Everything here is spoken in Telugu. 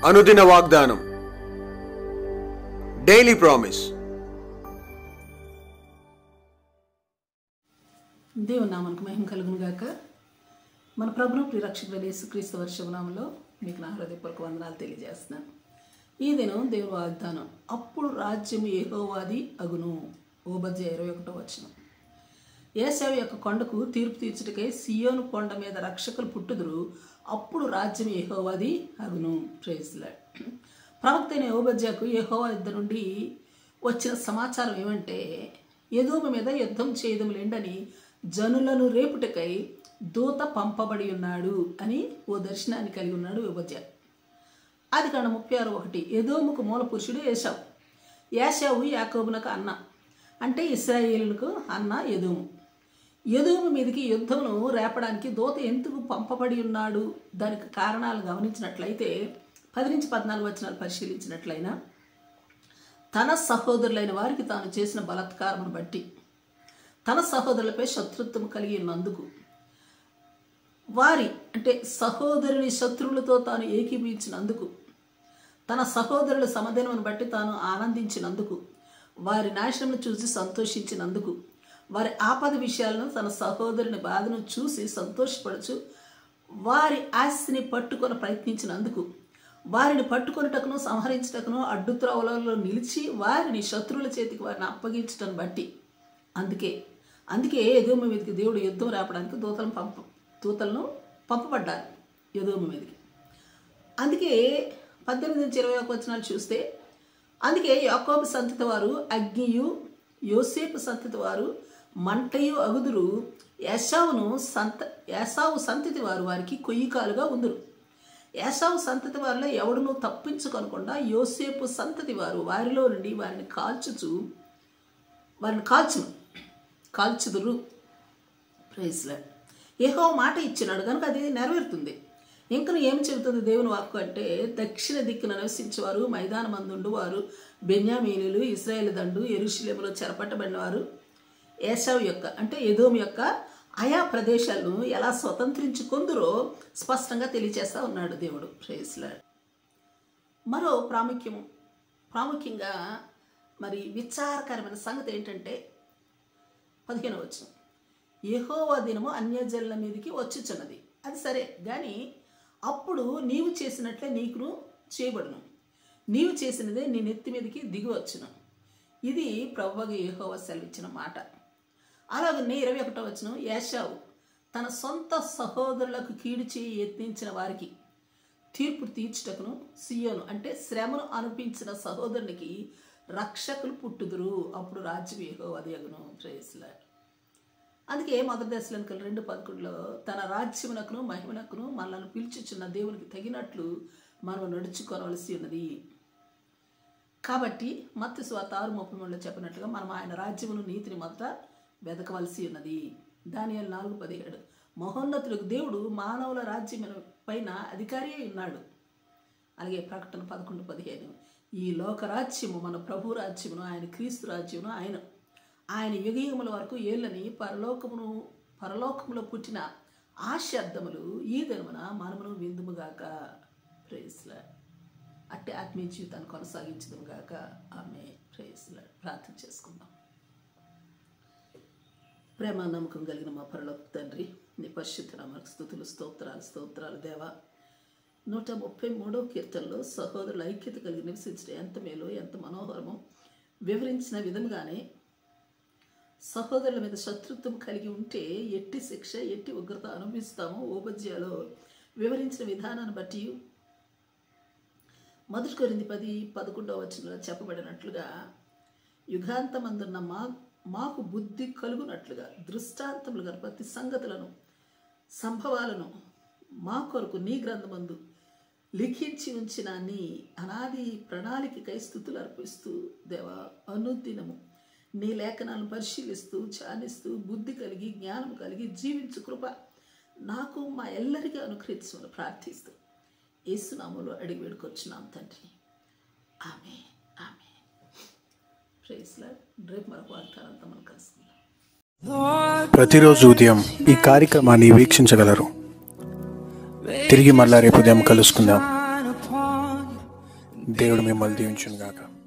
అనుదిన వాగ్దానం, డైలీ ప్రామిస్. దేవుని నామానికి మహిమ కలుగును గాక. మన ప్రభువు ప్రియరక్షకుడైన యేసుక్రీస్తు వర్షనామములో మీకు నా హృదయపూర్వక వందనాలు తెలియజేస్తున్నాను. ఈ దినం దేవుని వాగ్దానం, అప్పుడు రాజ్యము యెహోవాది అగును. ఓబద్య 21వ వచనం. ఏశావు యొక్క కొండకు తీర్పు తీర్చుటకై సియోను కొండ మీద రక్షకులు పుట్టుదురు, అప్పుడు రాజ్యం యెహోవాది అగును. Praise the lord. ప్రవక్త అయిన ఓబద్యకు యెహోవా యుద్ధ నుండి వచ్చిన సమాచారం ఏమంటే, ఎదోము మీద యుద్ధం చేయదములేండని జనులను రేపుటకై దూత పంపబడి ఉన్నాడు అని ఓ దర్శనాన్ని కలిగి ఉన్నాడు ఓబద్య. ఆదికాండం 36:1. ఎదోముకు మూల పురుషుడు ఏశావు. ఏశావు యాకోబునకు అన్న, అంటే ఇశ్రాయేలులకు అన్న ఎదోము. ఎదోము మీదకి యుద్ధమును రేపడానికి దూత ఎందుకు పంపబడి ఉన్నాడు? దానికి కారణాలు గమనించినట్లయితే 10-14 వచనాలు పరిశీలించినట్లయినా, తన సహోదరులైన వారికి తాను చేసిన బలాత్కారమును బట్టి, తన సహోదరులపై శత్రుత్వం కలిగి ఉన్నందుకు, వారి అంటే సహోదరుని శత్రువులతో తాను ఏకీభవించినందుకు, తన సహోదరుల సమధనమును బట్టి తాను ఆనందించినందుకు, వారి నాశనమును చూసి సంతోషించినందుకు, వారి ఆపద విషయాలను తన సహోదరుని బాధను చూసి సంతోషపడుచు వారి ఆస్తిని పట్టుకొని ప్రయత్నించినందుకు, వారిని పట్టుకొనుటకును సంహరించుటకును అడ్డుత్రోవలలో నిలిచి వారిని శత్రువుల చేతికి వారిని అప్పగించటం బట్టి, అందుకే ఎదోము మీదకి దేవుడు యుద్ధం రేపడానికి దూతలను పంపబడ్డారు ఎదోము మీదకి. అందుకే 18-21 వచనాలు చూస్తే, అందుకే యాకోబు సంతతి వారు అగ్నియు, యోసేపు సంతతి వారు మంటయు అగుదురు. ఏశావు సంతతి వారు వారికి కొయ్యికాలుగా ఉందురు. ఏశావు సంతతి వారిలో ఎవడును తప్పించుకొనకుండా యోసేపు సంతతి వారు వారిలో నుండి వారిని కాల్చుదురు. Praise the lord. యెహోవా మాట ఇచ్చినాడు కనుక అది నెరవేరుతుంది. ఇంకను ఏమి చెబుతుంది దేవుని వాక్కు అంటే, దక్షిణ దిక్కున నివసించేవారు, మైదానమందుండు వారు, బెన్యామీనులు, ఇశ్రాయేలు దండు, యెరూషలేములో చెరపట్టబడిన వారు ఏశావు యొక్క అంటే ఎదోము యొక్క ఆయా ప్రదేశాలను ఎలా స్వతంత్రించుకొందురో స్పష్టంగా తెలియచేస్తా ఉన్నాడు దేవుడు. Praise the lord. మరో ప్రాముఖ్యంగా మరి విచారకరమైన సంగతి ఏంటంటే 15వ వచనం, యెహోవా దినము అన్యజనుల మీదకి వచ్చుచున్నది. అది సరే కానీ, అప్పుడు నీవు చేసినట్లే నీకును చేయబడును, నీవు చేసినదే నీ నెత్తి మీదకి దిగివచ్చును. ఇది ప్రభువుగా యెహోవా సెలవిచ్చిన మాట. అలాగనే 21వ వచనం, ఏశావు తన సొంత సహోదరులకు కీడు చేయి యత్నించిన వారికి తీర్పు తీర్చుటకును సియోను అంటే శ్రమను అనిపించిన సహోదరునికి రక్షకులు పుట్టుదురు, అప్పుడు రాజ్యం యెహోవాది అగును. Praise the lord. అందుకే మొదటి దశలోనికలు 2:11 తన రాజ్యమునకును మహిమనకును మనల్ని పిలుచుచున్న దేవునికి తగినట్లు మనం నడుచుకోవలసి ఉన్నది. కాబట్టి మత్తయి సువార్త 6:33 చెప్పినట్లుగా మనం ఆయన రాజ్యమును నీతిని మొదట వెతకవలసి ఉన్నది. దానియేలు 4:17 మహోన్నతులకు దేవుడు మానవుల రాజ్యం పైన అధికారి అయి ఉన్నాడు. అలాగే ప్రకటన 11:15 ఈ లోక రాజ్యము మన ప్రభు రాజ్యమును, ఆయన క్రీస్తు రాజ్యమును, ఆయన యుగయుగముల వరకు ఏళ్ళని పరలోకములో పుట్టిన ఆశబ్దములు ఈ దినమున మనమును విందుముగాక. Praise the lord. అట్టి ఆత్మీయ జీవితాన్ని కొనసాగించదుము గాక. ఆమె. Praise the lord. ప్రార్థన చేసుకుందాం. ప్రేమ నమ్మకం కలిగిన మా పరలోక తండ్రి, నీ పరిశుద్ధ నామమునకు స్తుతులు, స్తోత్రాలు దేవా. 133వ కీర్తనలో సహోదరుల ఐక్యత కలిగి నివసించడం ఎంత మేలో ఎంత మనోహరమో వివరించిన విధముగానే, సహోదరుల మీద శత్రుత్వం కలిగి ఉంటే ఎట్టి శిక్ష, ఎట్టి ఉగ్రత అనుభవిస్తామో ఓబద్యలో వివరించిన విధానాన్ని బట్టి 1 కొరింథీ 10:11 వచనంలో చెప్పబడినట్లుగా, యుగాంతమందున్న మాకు బుద్ధి కలుగునట్లుగా దృష్టాంతములుగా ప్రతి సంగతులను, సంభవాలను మా కొరకు నీ గ్రంథమందు లిఖించి ఉంచిన నీ అనాది ప్రణాళికకై స్తుతులు అర్పిస్తూ దేవా, అనుదినము నీ లేఖనాలను పరిశీలిస్తూ ధ్యానిస్తూ బుద్ధి కలిగి జ్ఞానం కలిగి జీవించు కృప నాకు మా ఎల్లరికీ అనుగ్రహించమని ప్రార్థిస్తూ యేసు నామములో అడిగి వేడుకొచ్చున్నాం తండ్రి. ఆమేన్. Praise the lord. రేపు మరొక వాగ్దానంతో మనం కలుసుకుందాం. ప్రతిరోజు ఉదయం ఈ కార్యక్రమాన్ని వీక్షించగలరు. తిరిగి మళ్ళా రేపు ఉదయం కలుసుకుందాం. దేవుడు మిమ్మల్ని దీవించును గాక.